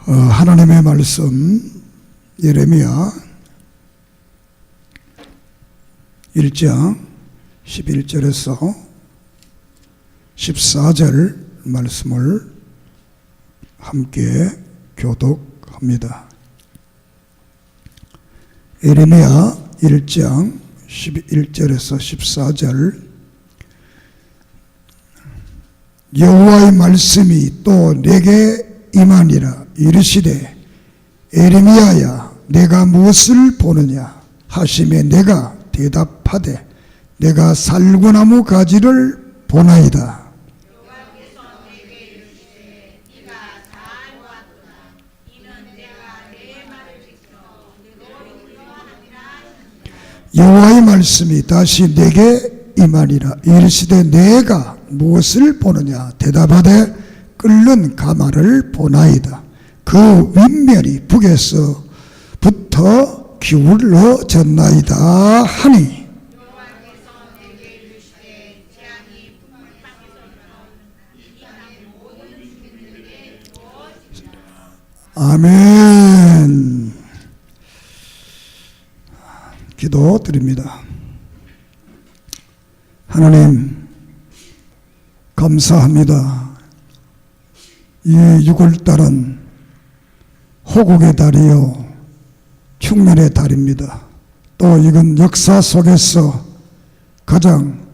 하나님의 말씀 예레미야 1장 11절에서 14절 말씀을 함께 교독합니다. 예레미야 1장 11절에서 14절. 여호와의 말씀이 또 내게 임하니라. 이르시되 예레미야야 내가 무엇을 보느냐 하시매 내가 대답하되 내가 살구나무 가지를 보나이다. 여호와의 말씀이 다시 내게 임하니라. 이르시되 내가 무엇을 보느냐 대답하되 끓는 가마를 보나이다. 그 윗면이 북에서부터 기울어졌나이다 하니 아멘. 기도드립니다. 하나님 감사합니다. 이 6월달은 호국의 달이요 충만의 달입니다. 또 이건 역사 속에서 가장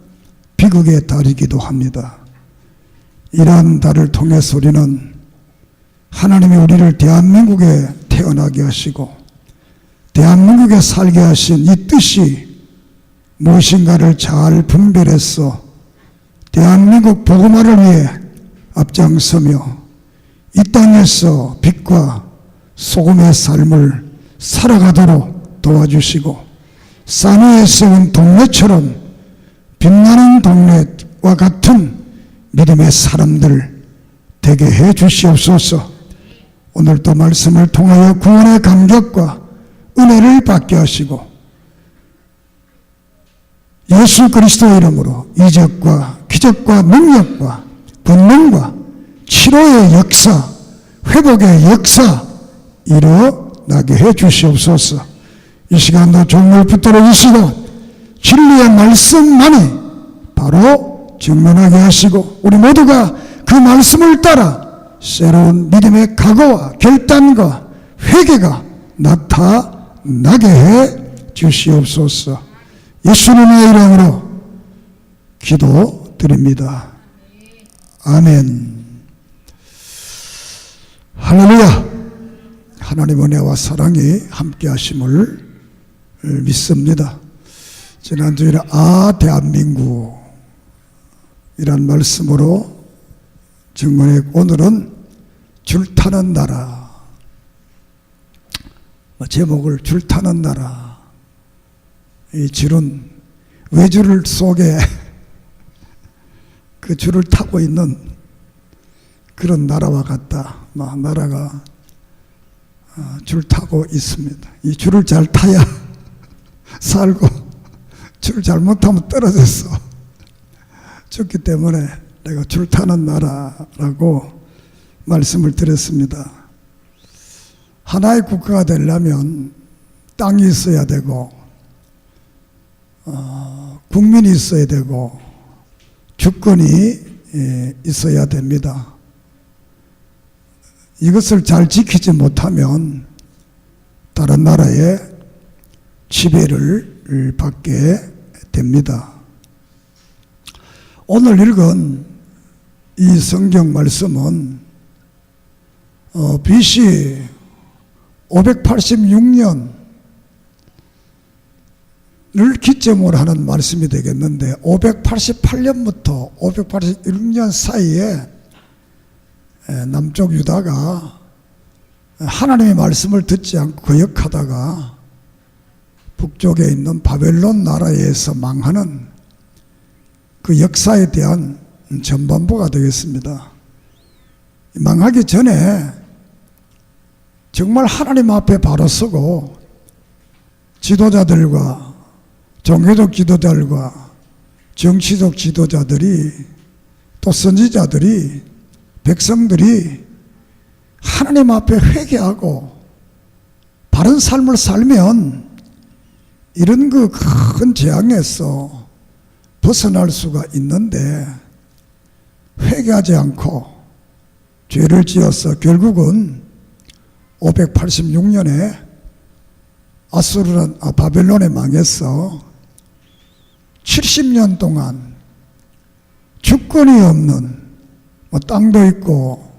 비극의 달이기도 합니다. 이러한 달을 통해서 우리는 하나님이 우리를 대한민국에 태어나게 하시고 대한민국에 살게 하신 이 뜻이 무엇인가를 잘 분별해서 대한민국 복음화를 위해 앞장서며 이 땅에서 빛과 소금의 삶을 살아가도록 도와주시고 산 위에 세운 동네처럼 빛나는 동네와 같은 믿음의 사람들 되게 해 주시옵소서. 오늘도 말씀을 통하여 구원의 감격과 은혜를 받게 하시고 예수 그리스도의 이름으로 이적과 기적과 능력과 권능과 치료의 역사, 회복의 역사 일어나게 해 주시옵소서. 이 시간도 종을 붙들어 주시고 진리의 말씀만이 바로 증명하게 하시고 우리 모두가 그 말씀을 따라 새로운 믿음의 각오와 결단과 회개가 나타나게 해 주시옵소서. 예수님의 이름으로 기도드립니다. 아멘. 할렐루야. 하나님 은혜와 사랑이 함께 하심을 믿습니다. 지난주에 대한민국 이란 말씀으로 증언했고 오늘은 줄타는 나라, 제목을 줄타는 나라. 이 줄은 외줄 속에 그 줄을 타고 있는 그런 나라와 같다. 나라가 줄 타고 있습니다. 이 줄을 잘 타야 살고 줄 잘못하면 떨어져서 죽기 때문에 내가 줄 타는 나라라고 말씀을 드렸습니다. 하나의 국가가 되려면 땅이 있어야 되고 국민이 있어야 되고 주권이 있어야 됩니다. 이것을 잘 지키지 못하면 다른 나라의 지배를 받게 됩니다. 오늘 읽은 이 성경 말씀은 BC 586년을 기점으로 하는 말씀이 되겠는데 588년부터 586년 사이에 남쪽 유다가 하나님의 말씀을 듣지 않고 거역하다가 북쪽에 있는 바벨론 나라에서 망하는 그 역사에 대한 전반부가 되겠습니다. 망하기 전에 정말 하나님 앞에 바로 서고 지도자들과 종교적 지도자들과 정치적 지도자들이 또 선지자들이 백성들이 하나님 앞에 회개하고 바른 삶을 살면 이런 그 큰 재앙에서 벗어날 수가 있는데, 회개하지 않고 죄를 지어서 결국은 586년에 바벨론에 망해서 70년 동안 주권이 없는, 땅도 있고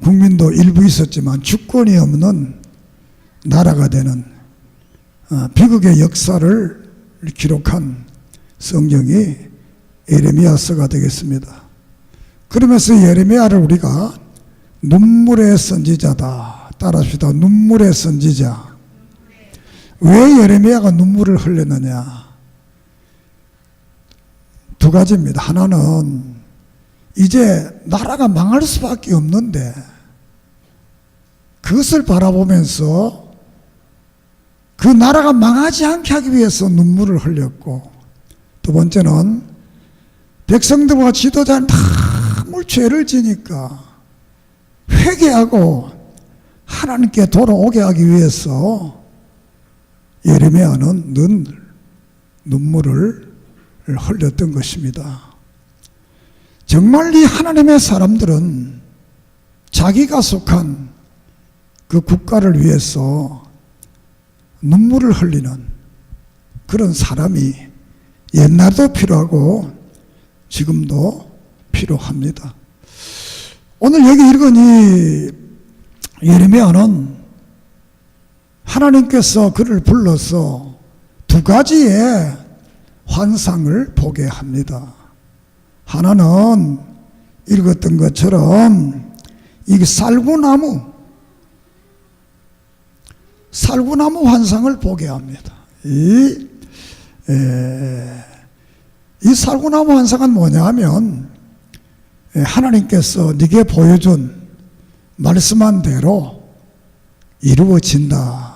국민도 일부 있었지만 주권이 없는 나라가 되는 비극의 역사를 기록한 성경이 예레미야서가 되겠습니다. 그러면서 예레미야를 우리가 눈물의 선지자다, 따라합시다. 눈물의 선지자. 왜 예레미야가 눈물을 흘렸느냐? 두 가지입니다. 하나는 이제 나라가 망할 수밖에 없는데 그것을 바라보면서 그 나라가 망하지 않게 하기 위해서 눈물을 흘렸고, 두 번째는 백성들과 지도자는 너무 죄를 지니까 회개하고 하나님께 돌아오게 하기 위해서 예레미야는 늘 눈물을 흘렸던 것입니다. 정말 이 하나님의 사람들은 자기가 속한 그 국가를 위해서 눈물을 흘리는 그런 사람이 옛날도 필요하고 지금도 필요합니다. 오늘 여기 읽은 이 예레미야는 하나님께서 그를 불러서 두 가지의 환상을 보게 합니다. 하나는 읽었던 것처럼 이 살구나무 환상을 보게 합니다. 이 살구나무 환상은 뭐냐 하면, 하나님께서 네게 보여준 말씀한 대로 이루어진다라는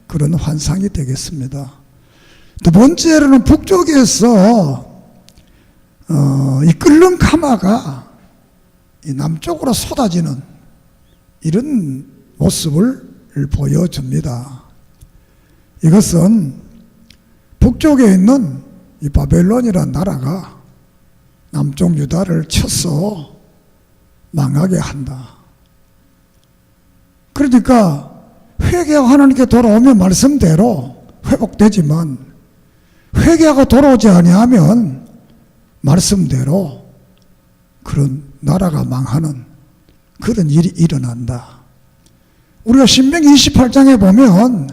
그런 환상이 되겠습니다. 두 번째로는 북쪽에서 이 끓는 가마가 이 남쪽으로 쏟아지는 이런 모습을 보여줍니다. 이것은 북쪽에 있는 이 바벨론이라는 나라가 남쪽 유다를 쳐서 망하게 한다. 그러니까 회개하고 하나님께 돌아오면 말씀대로 회복되지만, 회개하고 돌아오지 아니하면 말씀대로 그런 나라가 망하는 그런 일이 일어난다. 우리가 신명기 28장에 보면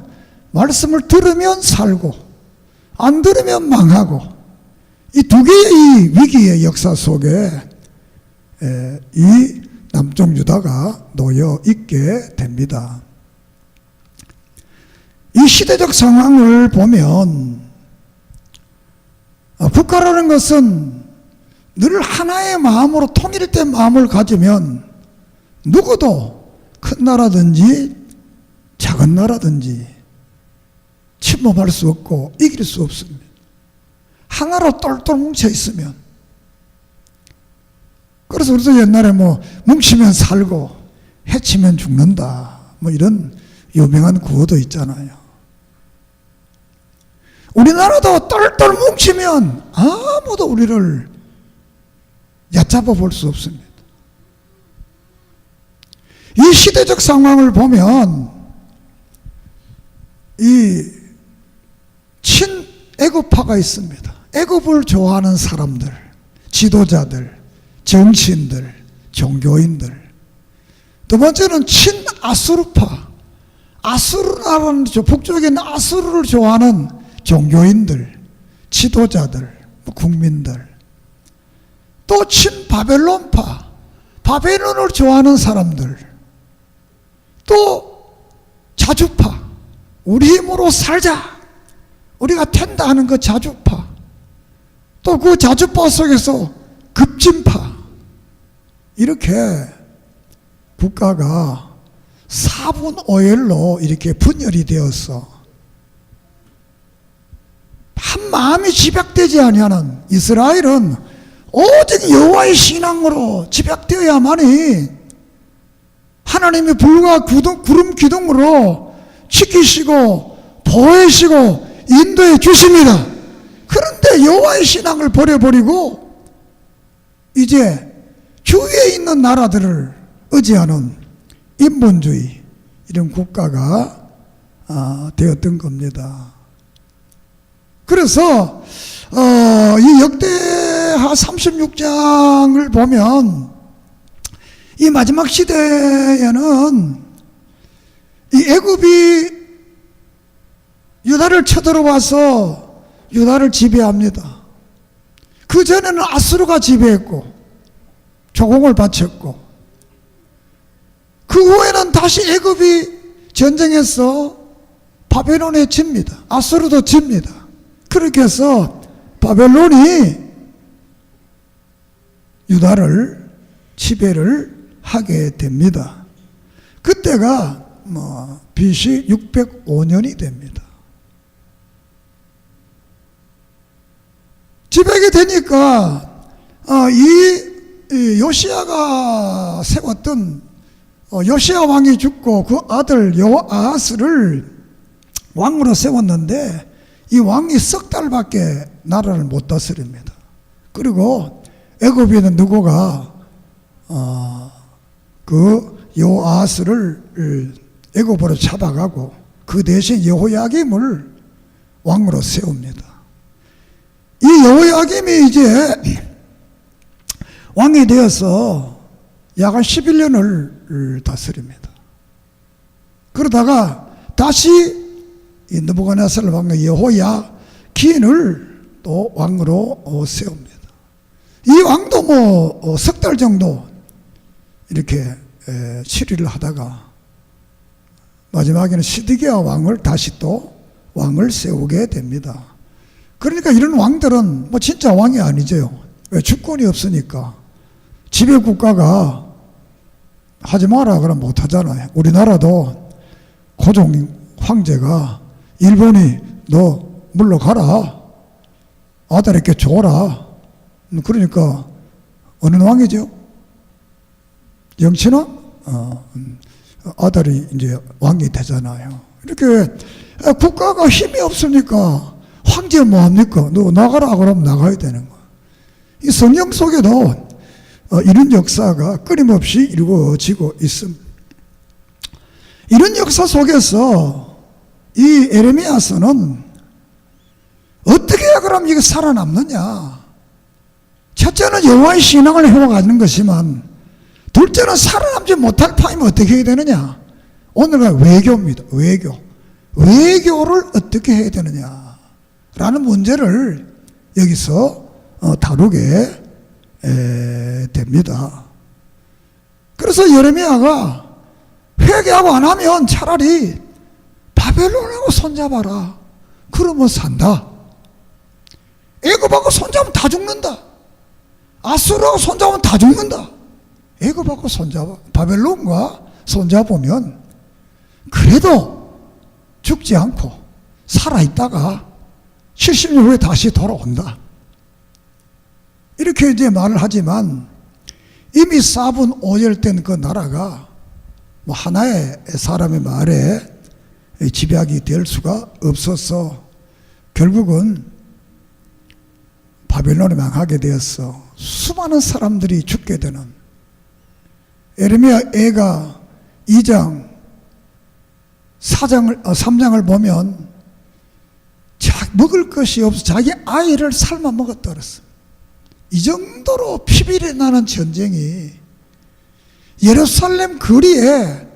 말씀을 들으면 살고 안 들으면 망하고, 이 두 개의 이 위기의 역사 속에 이 남쪽 유다가 놓여 있게 됩니다. 이 시대적 상황을 보면 국가라는 것은 늘 하나의 마음으로 통일된 마음을 가지면 누구도 큰 나라든지 작은 나라든지 침범할 수 없고 이길 수 없습니다. 하나로 똘똘 뭉쳐 있으면. 그래서 우리도 옛날에 뭉치면 살고 해치면 죽는다, 이런 유명한 구호도 있잖아요. 우리나라도 똘똘 뭉치면 아무도 우리를 얕잡아 볼 수 없습니다. 이 시대적 상황을 보면 이 친애굽파가 있습니다. 애굽을 좋아하는 사람들, 지도자들, 정치인들, 종교인들. 두 번째는 친아수르파, 아수르라는 북쪽에 있는 아수르를 좋아하는 종교인들, 지도자들, 국민들. 또 친바벨론파, 바벨론을 좋아하는 사람들. 또 자주파, 우리 힘으로 살자, 우리가 된다 하는 그 자주파. 또 그 자주파 속에서 급진파. 이렇게 국가가 4분 5일로 이렇게 분열이 되어서 한 마음이 집약되지 아니하는 이스라엘은 오직 여호와의 신앙으로 집약되어야만이 하나님이 불과 구름 기둥으로 지키시고 보호하시고 인도해 주십니다. 그런데 여호와의 신앙을 버려버리고 이제 주위에 있는 나라들을 의지하는 인본주의 이런 국가가 되었던 겁니다. 그래서 이 역대하 36장을 보면 이 마지막 시대에는 이 애굽이 유다를 쳐들어와서 유다를 지배합니다. 그 전에는 아수르가 지배했고 조공을 바쳤고, 그 후에는 다시 애굽이 전쟁에서 바벨론에 집니다. 아수르도 집니다. 그렇게 해서 바벨론이 유다를 지배를 하게 됩니다. 그때가 BC 605년이 됩니다. 지배하게 되니까 이 요시야가 세웠던 요시야 왕이 죽고 그 아들 여호아하스를 왕으로 세웠는데 이 왕이 석 달밖에 나라를 못 다스립니다. 그리고 애굽에 있는 누구가 그 여호아하스를 애굽으로 잡아가고 그 대신 여호야김을 왕으로 세웁니다. 이 여호야김이 이제 왕이 되어서 약 11년을 다스립니다. 그러다가 다시 이 느부갓네살 왕의 여호야긴을 또 왕으로 세웁니다. 이 왕도 석 달 정도 이렇게 치리를 하다가 마지막에는 시드기야 왕을 다시 또 왕을 세우게 됩니다. 그러니까 이런 왕들은 진짜 왕이 아니죠. 왜? 주권이 없으니까. 지배 국가가 하지 마라 그러면 못 하잖아요. 우리나라도 고종 황제가 일본이 너 물러가라, 아들에게 줘라. 그러니까 어느 왕이죠? 영친왕? 아들이 이제 왕이 되잖아요. 이렇게 국가가 힘이 없으니까 황제 뭐합니까? 너 나가라 그러면 나가야 되는 거야. 이 성경 속에도 이런 역사가 끊임없이 이루어지고 있습니다. 이런 역사 속에서 이 에레미야서는 어떻게 해야 그럼 이게 살아남느냐? 첫째는 여호와의 신앙을 회복하는 것이지만, 둘째는 살아남지 못할 판이면 어떻게 해야 되느냐? 오늘은 외교입니다. 외교를 어떻게 해야 되느냐 라는 문제를 여기서 다루게 됩니다. 그래서 예레미야가 회개하고 안 하면 차라리 바벨론하고 손잡아라. 그러면 산다. 애굽하고 손잡으면 다 죽는다. 아수르하고 손잡으면 다 죽는다. 애굽하고 손잡아, 바벨론과 손잡으면 그래도 죽지 않고 살아있다가 70년 후에 다시 돌아온다. 이렇게 이제 말을 하지만 이미 4분 5열 그 나라가 하나의 사람의 말에 지배하게 될 수가 없어서 결국은 바벨론이 망하게 되어서 수많은 사람들이 죽게 되는, 에레미야 애가 2장 3장을 보면 먹을 것이 없어 자기 아이를 삶아 먹었다 그랬어. 이 정도로 피비리 나는 전쟁이 예루살렘 거리에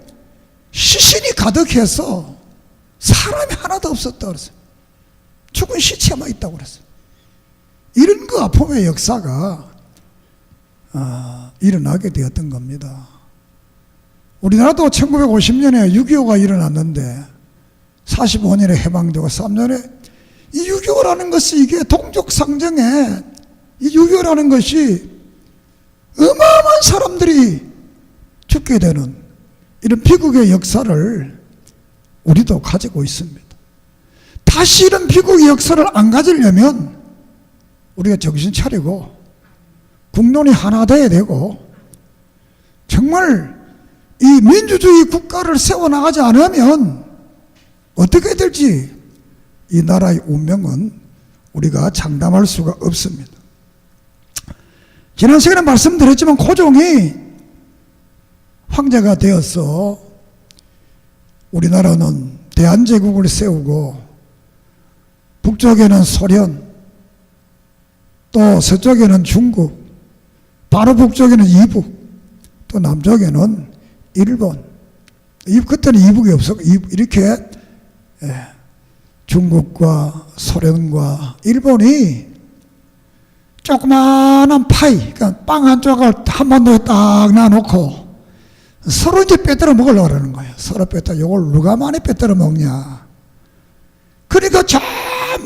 시신이 가득해서 사람이 하나도 없었다 그랬어요. 죽은 시체만 있다고 그랬어요. 이런 그 아픔의 역사가 일어나게 되었던 겁니다. 우리나라도 1950년에 6.25가 일어났는데 45년에 해방되고 3년에 이 6.25라는 것이 이게 동족 상정에 이 6.25라는 것이 어마어마한 사람들이 죽게 되는 이런 비극의 역사를 우리도 가지고 있습니다. 다시 이런 비극의 역사를 안 가지려면 우리가 정신 차리고 국론이 하나 돼야 되고, 정말 이 민주주의 국가를 세워나가지 않으면 어떻게 될지 이 나라의 운명은 우리가 장담할 수가 없습니다. 지난 시간에 말씀드렸지만 고종이 황제가 되어서 우리나라는 대한제국을 세우고 북쪽에는 소련, 또 서쪽에는 중국, 바로 북쪽에는 이북, 또 남쪽에는 일본. 그때는 이북이 없었고 이렇게 중국과 소련과 일본이 조그마한 파이, 그러니까 빵 한 조각을 한반도에 딱 놔놓고 서로 이제 빼들어 먹으려고 그러는 거예요. 서로 빼들어, 이걸 누가 많이 빼들어 먹냐. 그러니까 저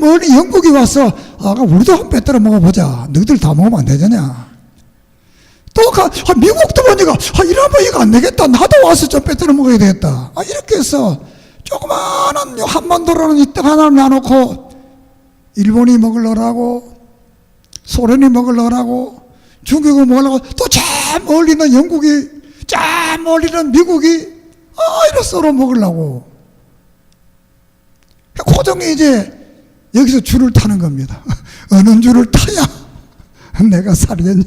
멀리 영국이 와서 우리도 한번 빼들어 먹어보자. 너희들 다 먹으면 안 되느냐. 또 미국도 보니까 이러면 이거 안 되겠다. 나도 와서 좀 빼들어 먹어야 되겠다. 이렇게 해서 조그마한 한반도라는 이 떡 하나를 놔놓고 일본이 먹으려고, 소련이 먹으려고, 중국이 먹으려고, 또 저 멀리는 영국이, 저 멀리는 미국이 이렇게 서로 먹으려고. 고종이 이제 여기서 줄을 타는 겁니다. 어느 줄을 타야 내가 살겠냐.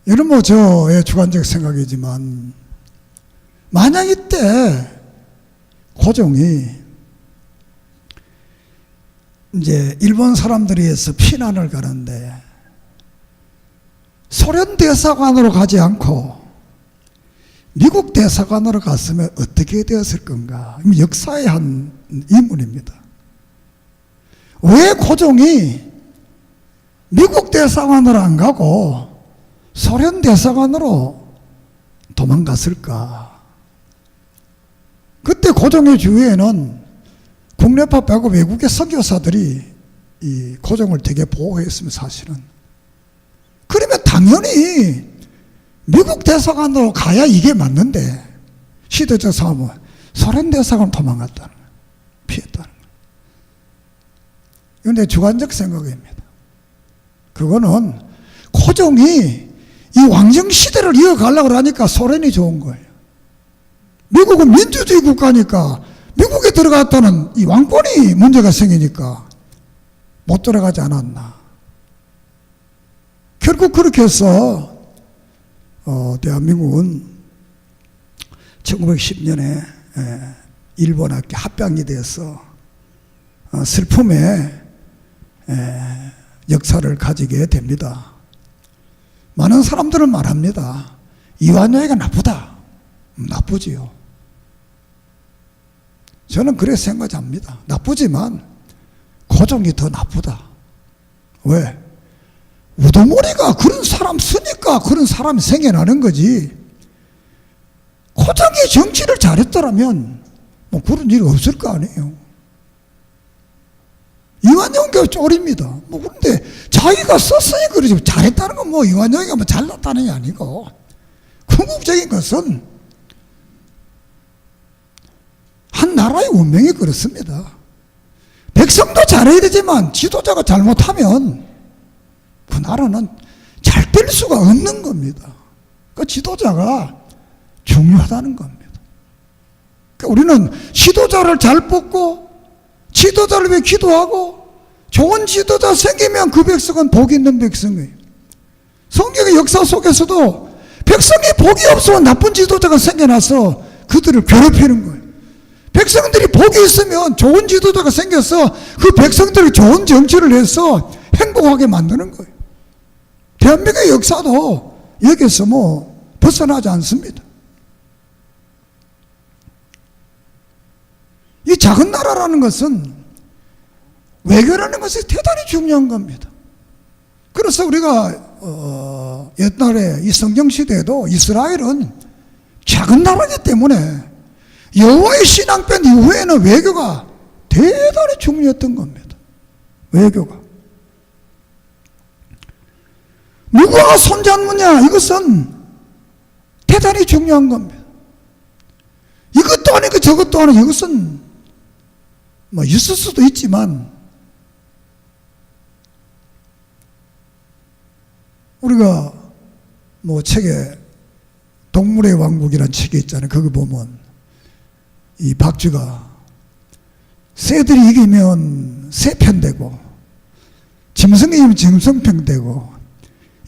이런 저의 주관적 생각이지만, 만약 이때 고종이 이제 일본 사람들이 해서 피난을 가는데 소련 대사관으로 가지 않고 미국 대사관으로 갔으면 어떻게 되었을 건가? 역사의 한 인물입니다. 왜 고종이 미국 대사관으로 안 가고 소련 대사관으로 도망갔을까? 그때 고종의 주위에는 국내파 빼고 외국의 선교사들이 이 고종을 되게 보호했습니다. 사실은. 그러면 당연히 미국 대사관으로 가야 이게 맞는데, 시대적 상황은 소련 대사관 도망갔다는 거예요. 피했다는 거예요. 이건 내 주관적 생각입니다. 그거는 고종이 이 왕정시대를 이어가려고 하니까 소련이 좋은 거예요. 미국은 민주주의 국가니까 미국에 들어갔다는 이 왕권이 문제가 생기니까 못 들어가지 않았나. 결국 그렇게 해서 대한민국은 1910년에 일본학교 합병이 돼서 슬픔의 역사를 가지게 됩니다. 많은 사람들은 말합니다. 이완용이가 나쁘다. 나쁘지요. 저는 그렇게 생각합니다. 나쁘지만 고종이 더 나쁘다. 왜? 우두머리가 그런 사람 쓰니까 그런 사람이 생겨나는 거지. 고종이 정치를 잘했더라면 뭐 그런 일이 없을 거 아니에요. 이완용이 쫄입니다. 그런데 자기가 썼으니 그러지, 잘했다는 건 이완용이가 잘났다는 게 아니고, 궁극적인 것은 한 나라의 운명이 그렇습니다. 백성도 잘해야 되지만 지도자가 잘못하면 그 나라는 잘 될 수가 없는 겁니다. 그 지도자가 중요하다는 겁니다. 그러니까 우리는 지도자를 잘 뽑고 지도자를 위해 기도하고 좋은 지도자 생기면 그 백성은 복이 있는 백성이에요. 성경의 역사 속에서도 백성이 복이 없으면 나쁜 지도자가 생겨나서 그들을 괴롭히는 거예요. 백성들이 복이 있으면 좋은 지도자가 생겨서 그 백성들이 좋은 정치를 해서 행복하게 만드는 거예요. 대한민국의 역사도 여기서 벗어나지 않습니다. 이 작은 나라라는 것은, 외교라는 것이 대단히 중요한 겁니다. 그래서 우리가 옛날에 이 성경시대에도 이스라엘은 작은 나라이기 때문에 여호와의 신앙 뺀 이후에는 외교가 대단히 중요했던 겁니다. 외교가. 누구와 손잡느냐, 이것은 대단히 중요한 겁니다. 이것도 아니고 저것도 아니고, 이것은 있을 수도 있지만 우리가 뭐 책에 동물의 왕국이라는 책이 있잖아요. 거기 보면 이 박쥐가 새들이 이기면 새편 되고 짐승이 이기면 짐승편 되고,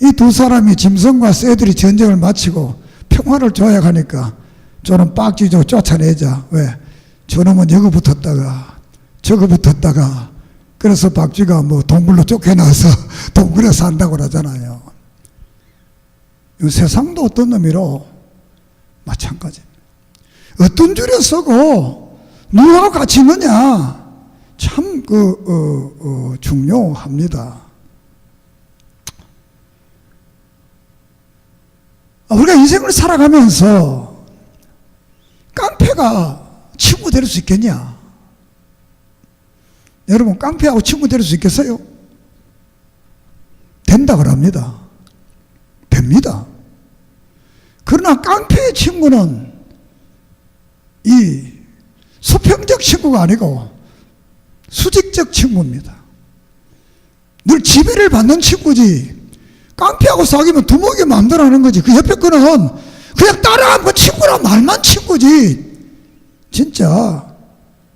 이 두 사람이 짐승과 새들이 전쟁을 마치고 평화를 조약하니까 저는 박쥐죠 쫓아내자. 왜? 저놈은 여기 붙었다가 저거 붙었다가, 그래서 박쥐가 뭐 동굴로 쫓겨나서 동굴에 산다고 그러잖아요. 이 세상도 어떤 의미로 마찬가지입니다. 어떤 줄에 서고 누구하고 같이 있느냐 참 중요합니다. 우리가 인생을 살아가면서 깡패가 친구 될 수 있겠냐? 여러분, 깡패하고 친구 될 수 있겠어요? 된다 그럽니다. 됩니다. 그러나 깡패의 친구는 이 수평적 친구가 아니고 수직적 친구입니다. 늘 지배를 받는 친구지, 깡패하고 사귀면 두목이 마음대로 하는 거지. 그 옆에 거는 그냥 따라하면 친구란 말만 친구지, 진짜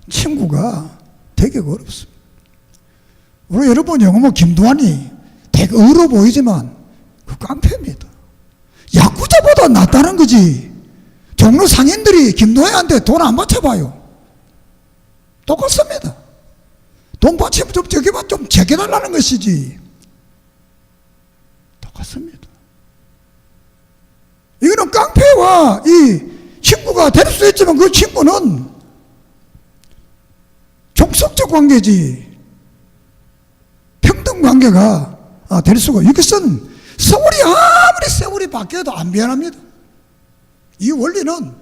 친구가 되게 어렵습니다. 우리 여러분 영어모 김두한이 되게 어려 보이지만 그 깡패입니다. 야구자보다 낫다는 거지. 종로 상인들이 김두한한테 돈 안 받쳐봐요. 똑같습니다. 돈 받치면 좀 저기만 좀 제게달라는 것이지. 똑같습니다. 이거는 깡패와 이 친구가 될 수 있지만 그 친구는 종속적 관계지 평등 관계가 될 수가. 이것은 아무리 세월이 바뀌어도 안 변합니다. 이 원리는,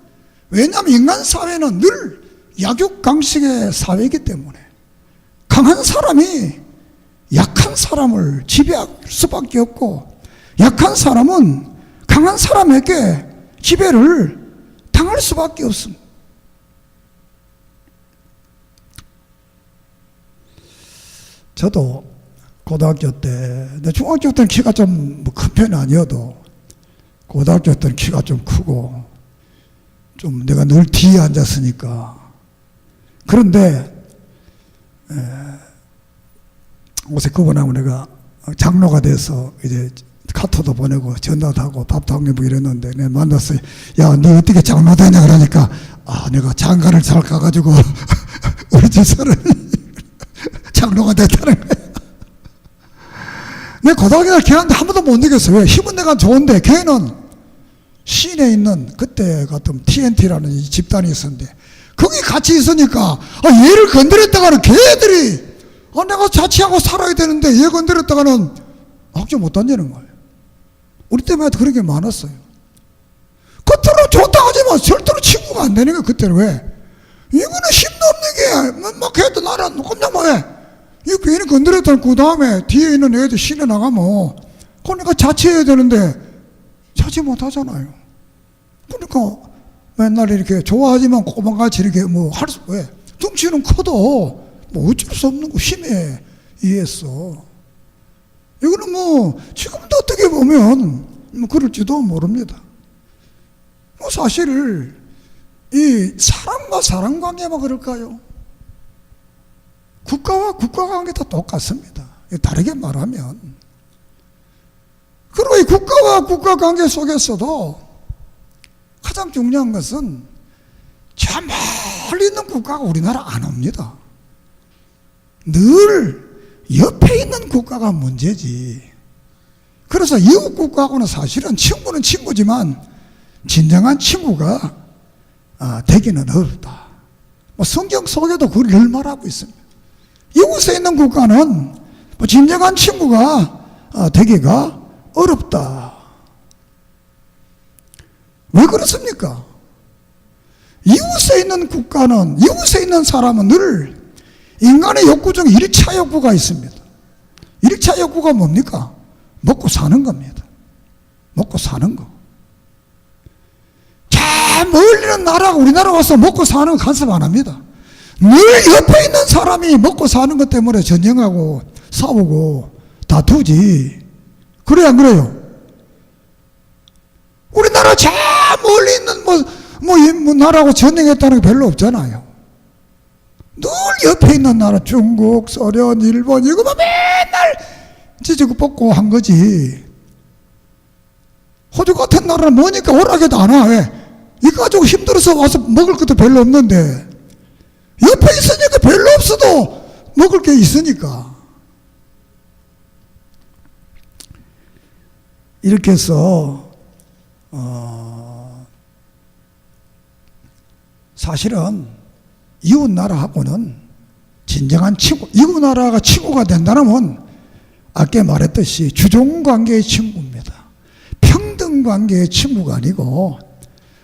왜냐하면 인간 사회는 늘 약육강식의 사회이기 때문에 강한 사람이 약한 사람을 지배할 수밖에 없고, 약한 사람은 강한 사람에게 지배를 당할 수밖에 없습니다. 저도 고등학교 때, 중학교 때는 키가 좀 큰 편이 아니어도 고등학교 때는 키가 좀 크고 좀 내가 늘 뒤에 앉았으니까. 그런데 옷에 그분하고 내가 장로가 돼서 이제 카톡도 보내고 전화도 하고 밥도 하고 이랬는데, 내가 만났어요. 야, 너 어떻게 장로 되냐 그러니까, 내가 장가를 잘 가가지고 우리 집사람이 장로가 됐다는 거야. 내 고등학교 걔한테 한 번도 못 이겼어요. 왜? 힘은 내가 좋은데 걔는 시내에 있는, 그때 같은 TNT라는 집단이 있었는데 거기 같이 있으니까 얘를 건드렸다가는 걔들이 내가 자취하고 살아야 되는데 얘 건드렸다가는 학교 못 다니는 거예요. 우리 때문에 그런 게 많았어요. 겉으로 좋다 하지만 절대로 친구가 안 되는 거예요. 그때는. 왜? 이거는 힘도 없는 게 막 해도 나는 꼼짝 못해. 이 괜히 건드렸더니 그 다음에 뒤에 있는 애들 시내 나가면 그러니까 자취해야 되는데 자취 못 하잖아요. 그러니까 맨날 이렇게 좋아하지만 꼬마같이 이렇게 뭐 할 수, 왜? 덩치는 커도 뭐 어쩔 수 없는 거 힘에 의해서. 이거는 뭐 지금도 어떻게 보면 뭐 그럴지도 모릅니다. 뭐 사실 이 사람과 사람 관계만 그럴까요? 국가와 국가 관계 다 똑같습니다. 다르게 말하면. 그리고 이 국가와 국가 관계 속에서도 가장 중요한 것은 저 멀리 있는 국가가 우리나라 안 옵니다. 늘 옆에 있는 국가가 문제지. 그래서 이웃 국가하고는 사실은 친구는 친구지만 진정한 친구가 되기는 어렵다. 뭐 성경 속에도 그걸 늘 말하고 있습니다. 이곳에 있는 국가는 뭐 진정한 친구가 되기가 어렵다. 왜 그렇습니까? 이웃에 있는 국가는, 이웃에 있는 사람은 늘 인간의 욕구 중에 1차 욕구가 있습니다. 1차 욕구가 뭡니까? 먹고 사는 겁니다. 먹고 사는 거. 저 멀리 있는 나라가 우리나라 와서 먹고 사는 거 간섭 안 합니다. 늘 옆에 있는 사람이 먹고 사는 것 때문에 전쟁하고 싸우고 다투지. 그래야 안 그래요? 우리나라 저 멀리 있는 뭐 나라하고 전쟁했다는 게 별로 없잖아요. 늘 옆에 있는 나라 중국, 소련, 일본 이거만 맨날 찢고 뽑고 한 거지. 호주 같은 나라는 뭐니까 오락해도 안 와. 왜? 이거 가지고 힘들어서 와서 먹을 것도 별로 없는데 옆에 있으니까 별로 없어도 먹을 게 있으니까. 이렇게 해서 사실은 이웃 나라하고는 진정한 친구, 이웃 나라가 친구가 된다면 아까 말했듯이 주종관계의 친구입니다. 평등관계의 친구가 아니고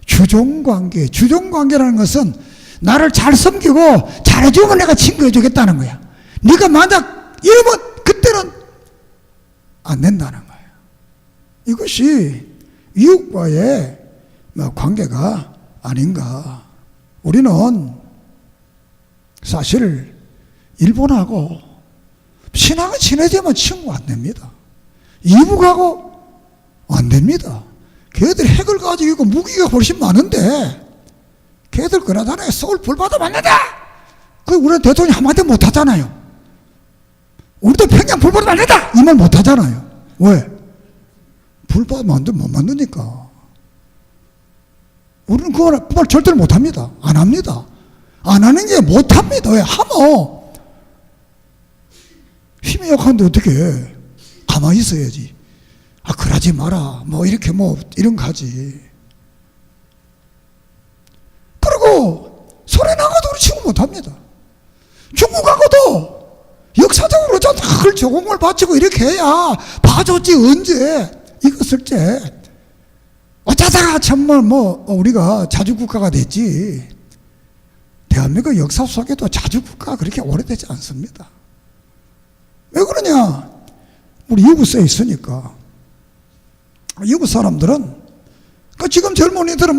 주종관계라는 것은 나를 잘 섬기고 잘해주면 내가 친구해주겠다는 거야. 네가 만약 이러면 그때는 안 된다는 거야. 이것이 이웃과의 관계가 아닌가. 우리는 사실 일본하고 신앙이 친해지면 친구가 안 됩니다. 이북하고 안 됩니다. 걔들 핵을 가지고 있고 무기가 훨씬 많은데 걔들 그러잖아요. 서울 불받아 맞는다. 그 우리 대통령이 한마디 못 하잖아요. 우리도 평양 불받아 맞는다 이 말 못 하잖아요. 왜? 불받아 못 만드니까. 우리는 그 말 절대로 못 합니다. 안 합니다. 안 하는 게 못 합니다. 왜? 하면 힘이 약한데 어떻게 해? 가만히 있어야지. 아, 그러지 마라. 뭐, 이렇게 이런 거 하지. 그리고 소리 나가도 우리 친구 못 합니다. 중국하고도 역사적으로 늘 조공을 바치고 이렇게 해야 봐줬지, 언제. 이것을 어쩌다가 정말 우리가 자주국가가 됐지. 대한민국 역사 속에도 자주국가가 그렇게 오래되지 않습니다. 왜 그러냐? 우리 이웃에 있으니까. 이웃 사람들은 지금 젊은이들은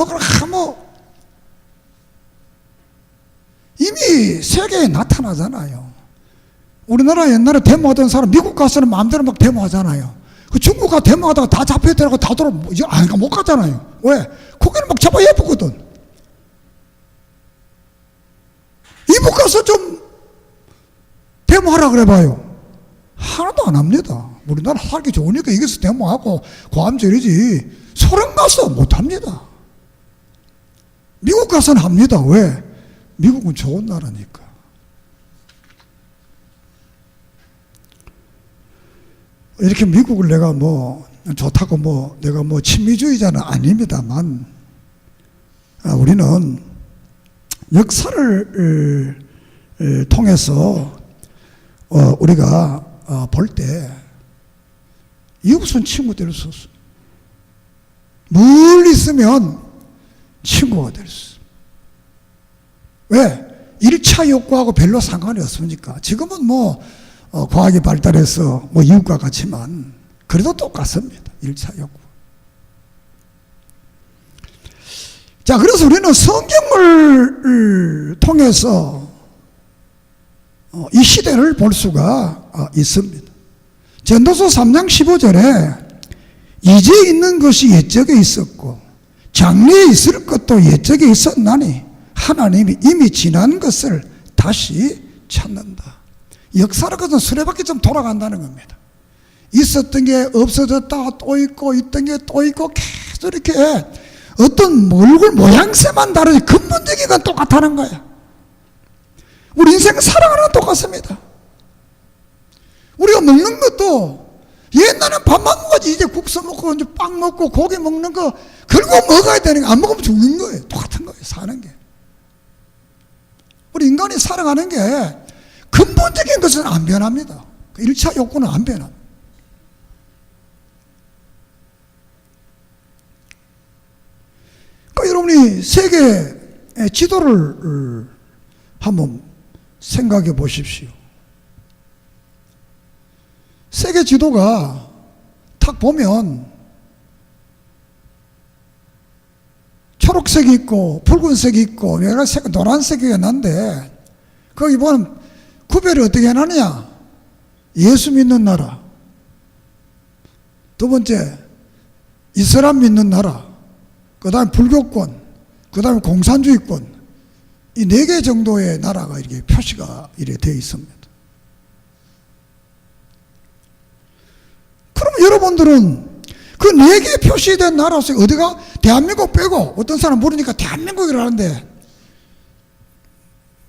이미 세계에 나타나잖아요. 우리나라 옛날에 데모하던 사람 미국 가서는 마음대로 데모하잖아요. 그 중국 가 데모하다가 다 잡혀들어가고 다 돌아 못 가잖아요. 왜? 거기는 잡아 예쁘거든. 이북 가서 좀 데모하라 그래봐요. 하나도 안 합니다. 우리나라 살기 좋으니까 여기서 데모하고 고함절이지. 소련 가서 못 합니다. 미국 가서는 합니다. 왜? 미국은 좋은 나라니까. 이렇게 미국을 내가 좋다고 내가 친미주의자는 아닙니다만, 우리는 역사를 통해서 우리가 볼 때 이웃은 친구 될 수 없어. 멀리 있으면 친구가 될 수. 왜? 1차 욕구하고 별로 상관이 없으니까. 지금은 과학이 발달해서 이웃과 같지만 그래도 똑같습니다. 1차 욕구. 자, 그래서 우리는 성경을 통해서 이 시대를 볼 수가 있습니다. 전도서 3장 15절에 이제 있는 것이 옛적에 있었고 장래에 있을 것도 옛적에 있었나니 하나님이 이미 지난 것을 다시 찾는다. 역사라는 것은 수레바퀴 좀 돌아간다는 겁니다. 있었던 게 없어졌다가 또 있고 있던 게 또 있고 계속 이렇게 어떤 얼굴 모양새만 다르지 근본적인 건 똑같다는 거야. 우리 인생 살아가는 건 똑같습니다. 우리가 먹는 것도 옛날엔 밥만 먹었지 이제 국수 먹고 이제 빵 먹고 고기 먹는 거 결국 먹어야 되는 거 안 먹으면 죽는 거예요. 똑같은 거예요. 사는 게. 우리 인간이 살아가는 게 근본적인 것은 안 변합니다. 1차 욕구는 안 변합니다. 그러니까 여러분이 세계 지도를 한번 생각해 보십시오. 세계 지도가 탁 보면 초록색이 있고 붉은색이 있고 노란색이 있는데 거기 보면 구별이 어떻게 해놨냐? 예수 믿는 나라, 두 번째 이슬람 믿는 나라, 그 다음에 불교권, 그 다음에 공산주의권, 이 4개 정도의 나라가 이렇게 표시가 이렇게 되어 있습니다. 그럼 여러분들은 그 4개 표시된 나라에서 어디가 대한민국 빼고 어떤 사람 모르니까 대한민국이라는데,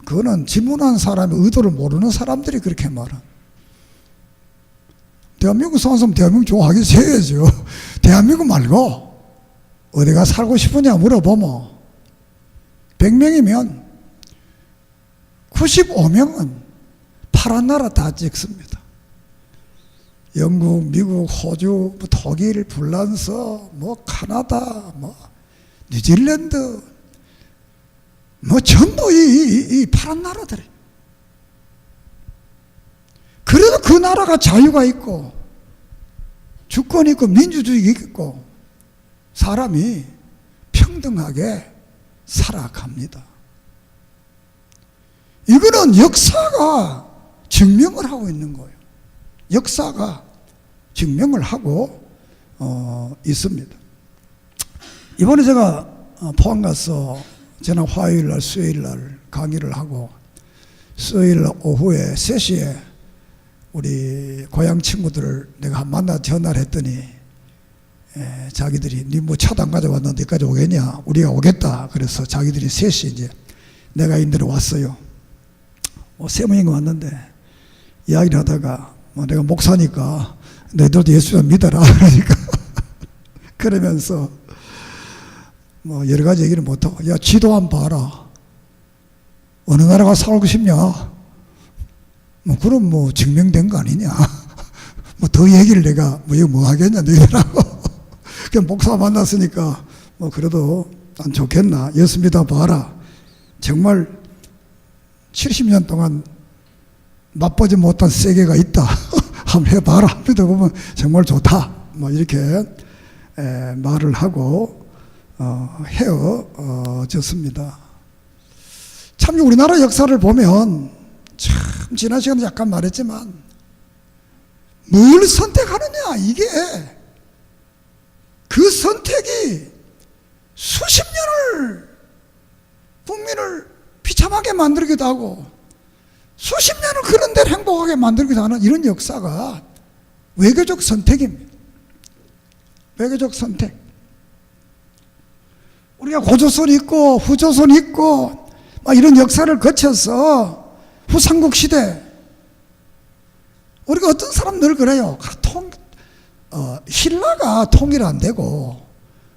그거는 질문한 사람의 의도를 모르는 사람들이 그렇게 말한. 대한민국 사람 대한민국 좋아하기 해야죠. 대한민국 말고 어디가 살고 싶으냐 물어보면 100명이면 95명은 파란 나라 다 찍습니다. 영국, 미국, 호주, 독일, 불란서, 카나다, 뉴질랜드, 전부 이 파란 나라들이. 그래도 그 나라가 자유가 있고, 주권이 있고, 민주주의가 있고, 사람이 평등하게 살아갑니다. 이거는 역사가 증명을 하고 있는 거예요. 역사가 증명을 하고 있습니다. 이번에 제가 포항 가서 지난 화요일날 수요일날 강의를 하고, 수요일 오후에 3시에 우리 고향 친구들을 내가 만나 전화를 했더니 자기들이 니 뭐 차도 안 가져왔는데 여기까지 오겠냐? 우리가 오겠다. 그래서 자기들이 3시 이제 내가 있는 데로 왔어요. 3명이 왔는데 이야기를 하다가 내가 목사니까 너희들도 예수 좀 믿어라 그러니까 그러면서 여러 가지 얘기를 못하고, 야 지도 한번 봐라. 어느 나라가 살고 싶냐? 그럼 증명된 거 아니냐? 더 얘기를 내가 이거 뭐 하겠냐 너희들하고. 그냥 목사 만났으니까 그래도 난 좋겠나? 예수 믿어 봐라. 정말 70년 동안 맛보지 못한 세계가 있다. 한번 해봐라. 믿어보면 정말 좋다. 이렇게 말을 하고 헤어졌습니다. 참 우리나라 역사를 보면 참 지난 시간에 약간 말했지만 뭘 선택하느냐, 이게 그 선택이 수십 년을 국민을 비참하게 만들기도 하고 수십 년을 그런 데를 행복하게 만들기도 하는 이런 역사가 외교적 선택입니다. 외교적 선택. 우리가 고조선이 있고 후조선이 있고 이런 역사를 거쳐서 후삼국 시대, 우리가 어떤 사람 늘 그래요. 신라가 통일 안 되고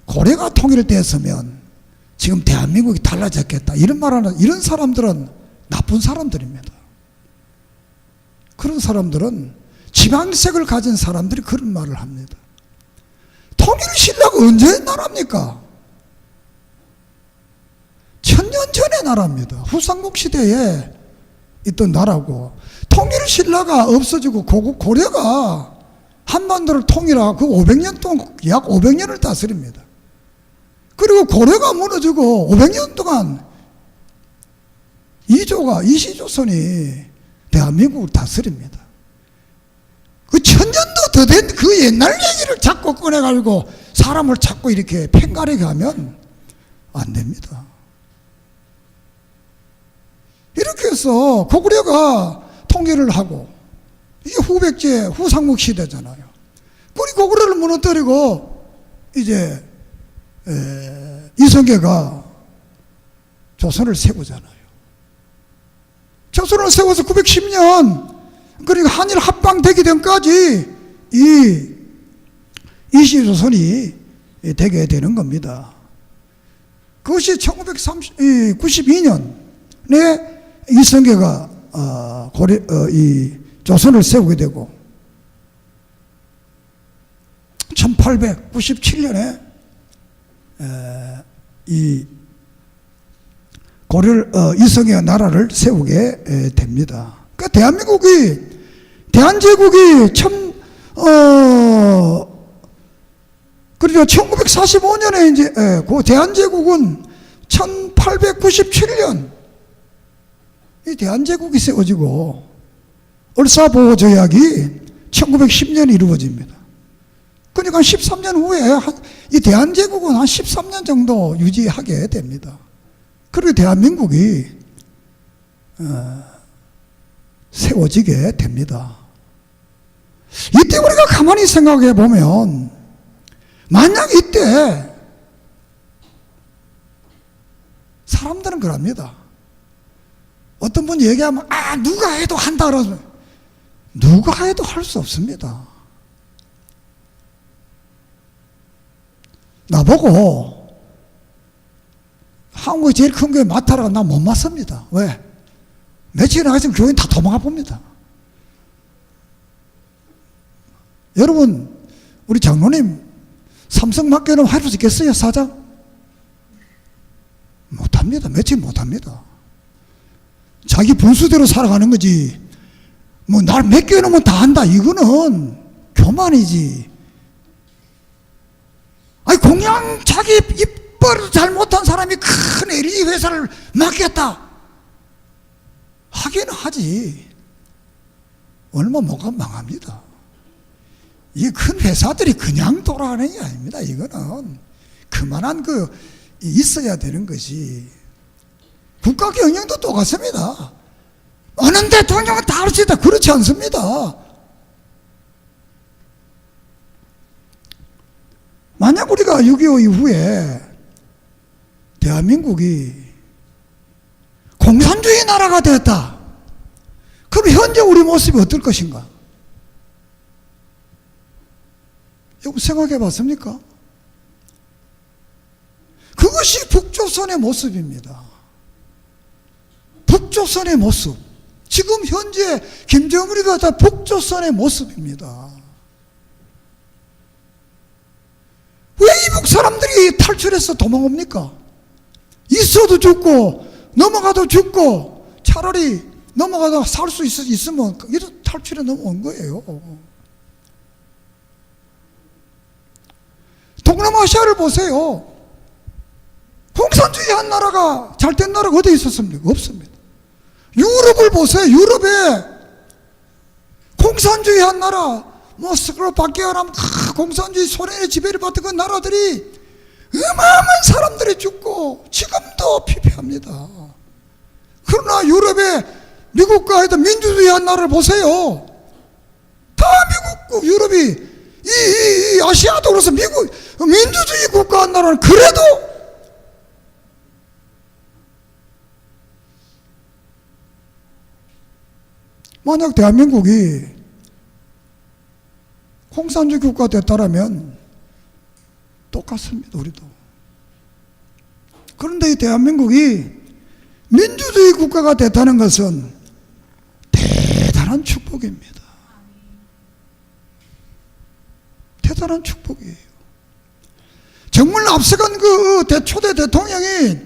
고려가 통일됐으면 지금 대한민국이 달라졌겠다, 이런 말하는 이런 사람들은 나쁜 사람들입니다. 그런 사람들은 지방색을 가진 사람들이 그런 말을 합니다. 통일 신라가 언제 나라입니까? 1000년 전의 나라입니다. 후삼국 시대에 있던 나라고, 통일 신라가 없어지고 고려가 한반도를 통일하고 그 500년 동안 약 500년을 다스립니다. 그리고 고려가 무너지고 500년 동안 이시조선이 대한민국을 다스립니다. 그 1000년도 더 된 그 옛날 얘기를 자꾸 꺼내가지고 사람을 자꾸 이렇게 팽가르게 하면 안 됩니다. 이렇게 해서 고구려가 통일을 하고, 이게 후백제 후삼국 시대잖아요. 우리 고구려를 무너뜨리고 이제 이성계가 조선을 세우잖아요. 조선을 세워서 910년, 그러니까 한일 합방되기 전까지 이 이시조선이 되게 되는 겁니다. 그것이 1992년에 이성계가 이 조선을 세우게 되고 1897년에 이 이성계가 나라를 세우게 됩니다. 그러니까 대한제국이 그러니까 1945년에 이제 그 대한제국은 1897년 이 대한제국이 세워지고 얼사보호조약이 1910년에 이루어집니다. 그러니까 13년 후에 이 대한제국은 한 13년 정도 유지하게 됩니다. 그리고 대한민국이 세워지게 됩니다. 이때 우리가 가만히 생각해 보면, 만약 이때 사람들은 그럽니다. 어떤 분이 얘기하면 누가 해도 한다 그러면, 누가 해도 할 수 없습니다. 나보고 한국에 제일 큰 교회 맡아라고 나 못 맡습니다. 왜? 며칠 나가시면 교인 다 도망가 봅니다. 여러분, 우리 장로님 삼성 맡겨놓으면 할 수 있겠어요? 사장? 못합니다. 며칠 못합니다. 자기 분수대로 살아가는 거지, 뭐 날 맡겨놓으면 다 한다, 이거는 교만이지. 아니, 공양 자기 입벌을 잘못한 사람이 큰 LG 회사를 맡겠다 하기는 하지, 얼마 못 가면 망합니다. 이 큰 회사들이 그냥 돌아가는 게 아닙니다. 이거는 그만한 있어야 되는 것이. 국가 경영도 똑같습니다. 어느 대통령은 다 할 수 있다, 그렇지 않습니다. 만약 우리가 6.25 이후에 대한민국이 공산주의 나라가 되었다, 그럼 현재 우리 모습이 어떨 것인가? 여러분 생각해 봤습니까? 그것이 북조선의 모습입니다. 북조선의 모습. 지금 현재 김정은이가 다 북조선의 모습입니다. 왜 이북 사람들이 탈출해서 도망옵니까? 있어도 죽고 넘어가도 죽고, 차라리 넘어가다 살 수 있으면 이렇게 탈출해 넘어온 거예요. 동남아시아를 보세요. 공산주의 한 나라가, 잘된 나라가 어디 있었습니까? 없습니다. 유럽을 보세요. 유럽에 공산주의 한 나라, 뭐 스로바키아라면 공산주의 소련의 지배를 받던 그 나라들이 어마어마한 사람들이 죽고 지금도 피폐합니다. 그러나 유럽에 미국과 하여튼 민주주의 한 나라를 보세요. 다 미국, 유럽이 이 아시아도 그래서 미국 민주주의 국가 한 나라는 그래도 만약 대한민국이 공산주의 국가가 됐다면 똑같습니다. 우리도. 그런데 이 대한민국이 민주주의 국가가 됐다는 것은 대단한 축복입니다. 대단한 축복이에요. 정말 앞서간 초대 대통령이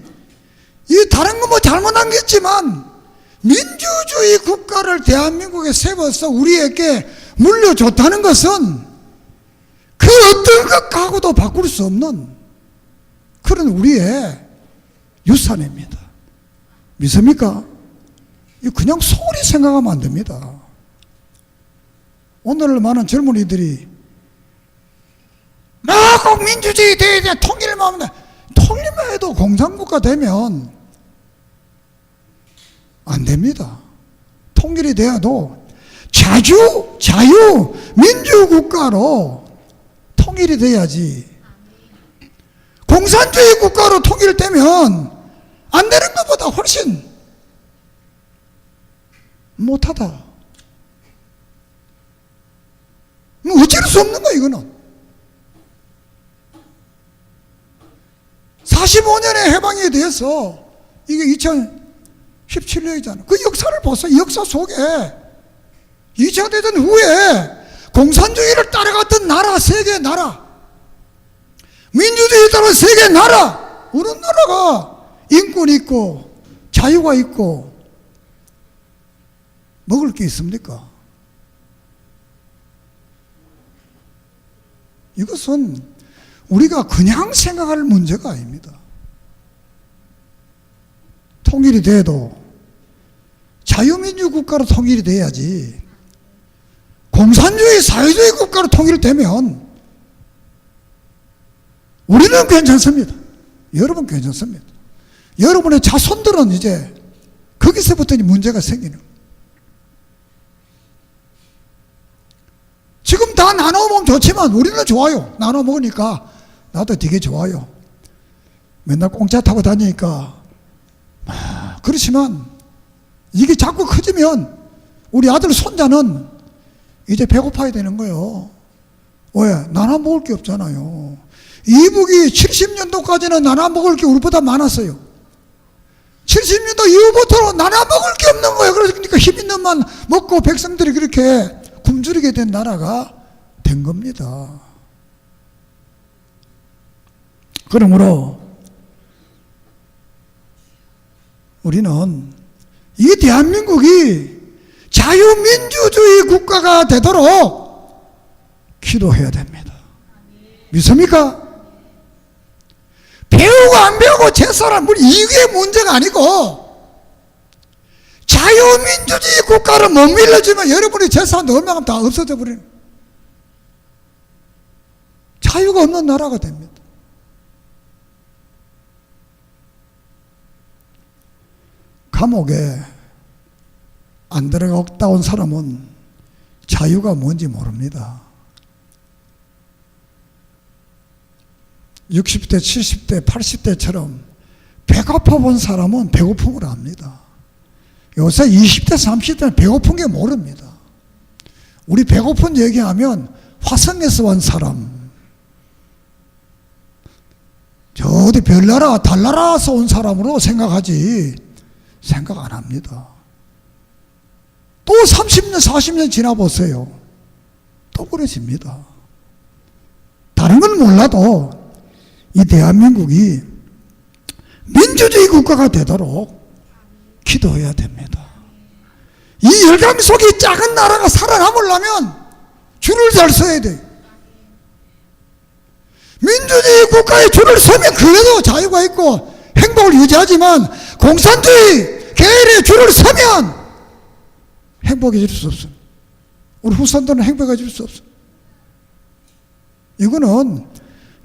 이 다른 거 뭐 잘못한 게 있지만 민주주의 국가를 대한민국에 세워서 우리에게 물려줬다는 것은 그 어떤 것하고도 바꿀 수 없는 그런 우리의 유산입니다. 믿습니까? 그냥 소리 생각하면 안 됩니다. 오늘 많은 젊은이들이 꼭 민주주의 돼야 돼, 통일만 하면 돼. 통일만 해도 공산국가 되면 안 됩니다. 통일이 돼야도 자유, 민주국가로 통일이 돼야지. 공산주의 국가로 통일되면 안 되는 것보다 훨씬 못하다. 어쩔 수 없는 거야, 이거는. 45년의 해방에 대해서 이게 2017년이잖아. 그 역사를 보세요. 역사 속에 2차 대전 후에 공산주의를 따라갔던 나라, 세계 나라, 민주주의에 따른 세계 나라, 어느 나라가 인권이 있고 자유가 있고 먹을 게 있습니까? 이것은 우리가 그냥 생각할 문제가 아닙니다. 통일이 돼도 자유민주 국가로 통일이 돼야지, 공산주의 사회주의 국가로 통일되면 우리는 괜찮습니다. 여러분 괜찮습니다. 여러분의 자손들은 이제 거기서부터 문제가 생기는 거예요. 지금 다 나눠 먹으면 좋지만 우리는 좋아요. 나눠 먹으니까 나도 되게 좋아요. 맨날 공짜 타고 다니니까. 그렇지만 이게 자꾸 커지면 우리 아들 손자는 이제 배고파야 되는 거예요. 왜? 나눠 먹을 게 없잖아요. 이북이 70년도까지는 나눠 먹을 게 우리보다 많았어요. 70년도 이후부터는 나눠 먹을 게 없는 거예요. 그러니까 힘 있는 만 먹고 백성들이 그렇게 굶주리게 된 나라가 된 겁니다. 그러므로 우리는 이 대한민국이 자유민주주의 국가가 되도록 기도해야 됩니다. 믿습니까? 배우고 안 배우고 제사람 이게 문제가 아니고 자유민주주의 국가를 못 밀어주면 여러분이 제사한테 얼마나 다 없어져 버리는 자유가 없는 나라가 됩니다. 감옥에 안 들어갔다 온 사람은 자유가 뭔지 모릅니다. 60대, 70대, 80대처럼 배가 고파본 사람은 배고픔을 압니다. 요새 20대, 30대는 배고픈 게 모릅니다. 우리 배고픈 얘기하면 화성에서 온 사람, 저 어디 별나라, 달나라에서 온 사람으로 생각하지 생각 안 합니다. 또 30년, 40년 지나보세요. 또 그러십니다. 다른 건 몰라도 이 대한민국이 민주주의 국가가 되도록 기도해야 됩니다. 이 열강 속에 작은 나라가 살아남으려면 줄을 잘 서야 돼요. 민주주의 국가에 줄을 서면 그래도 자유가 있고 행복을 유지하지만 공산주의 계열에 줄을 서면 행복해질 수 없습니다. 우리 후손들은 행복해질 수 없습니다. 이거는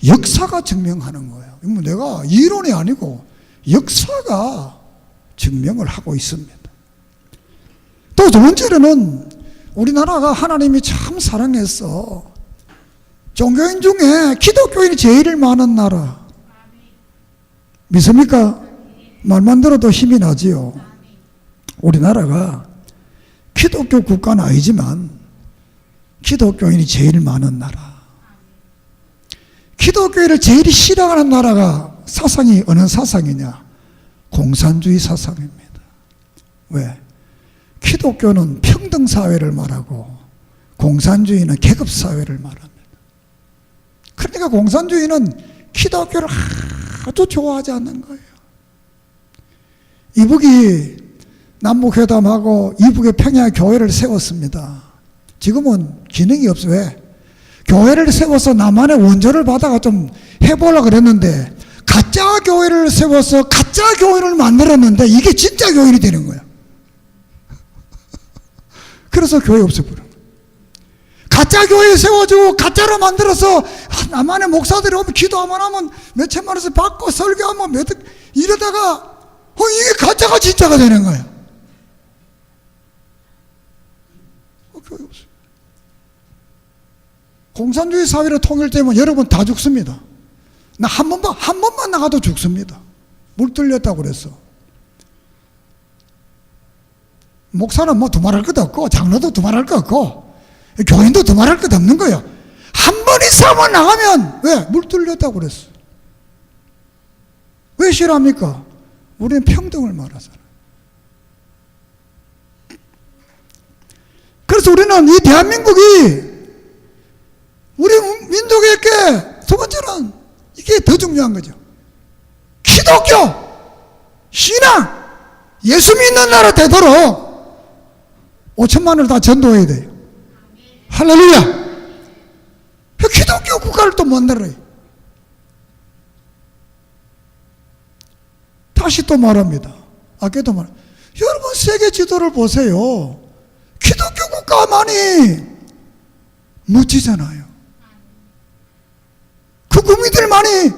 역사가 증명하는 거예요. 내가 이론이 아니고 역사가 증명을 하고 있습니다. 또 두 번째로는 우리나라가 하나님이 참 사랑해서 종교인 중에 기독교인이 제일 많은 나라. 믿습니까? 말만 들어도 힘이 나지요. 우리나라가 기독교 국가는 아니지만 기독교인이 제일 많은 나라. 기독교인을 제일 싫어하는 나라가 사상이 어느 사상이냐? 공산주의 사상입니다. 왜? 기독교는 평등사회를 말하고 공산주의는 계급사회를 말합니다. 그러니까 공산주의는 기독교를 아주 좋아하지 않는 거예요. 이북이 남북회담하고 이북의 평양 교회를 세웠습니다. 지금은 기능이 없어요. 왜? 교회를 세워서 남한의 원조를 받아가 좀 해보려고 그랬는데 가짜 교회를 세워서 가짜 교회를 만들었는데 이게 진짜 교인이 되는 거야. 그래서 교회 없애버려. 가짜 교회 세워주고 가짜로 만들어서 남한의 목사들이 오면 기도하면 하면 몇 천만 원씩 받고 설교하면 이러다가 이게 가짜가 진짜가 되는 거야. 교회 없어요. 공산주의 사회로 통일되면 여러분 다 죽습니다. 나 한 번만 나가도 죽습니다. 물 뚫렸다고 그랬어. 목사는 뭐 두말할 것도 없고 장로도 두말할 것 없고 교인도 두말할 것 없는 거예요. 한 번 이상만 나가면 왜? 물 뚫렸다고 그랬어. 왜 싫어합니까? 우리는 평등을 말하잖아요. 그래서 우리는 이 대한민국이 우리 민족에게 두 번째는 이게 더 중요한 거죠. 기독교, 신앙, 예수 믿는 나라 되도록 5천만을 다 전도해야 돼요. 할렐루야. 기독교 국가를 또 만들어요. 다시 또 말합니다. 아까도 여러분 세계 지도를 보세요. 기독교 국가만이 멋지잖아요. 그 국민들만이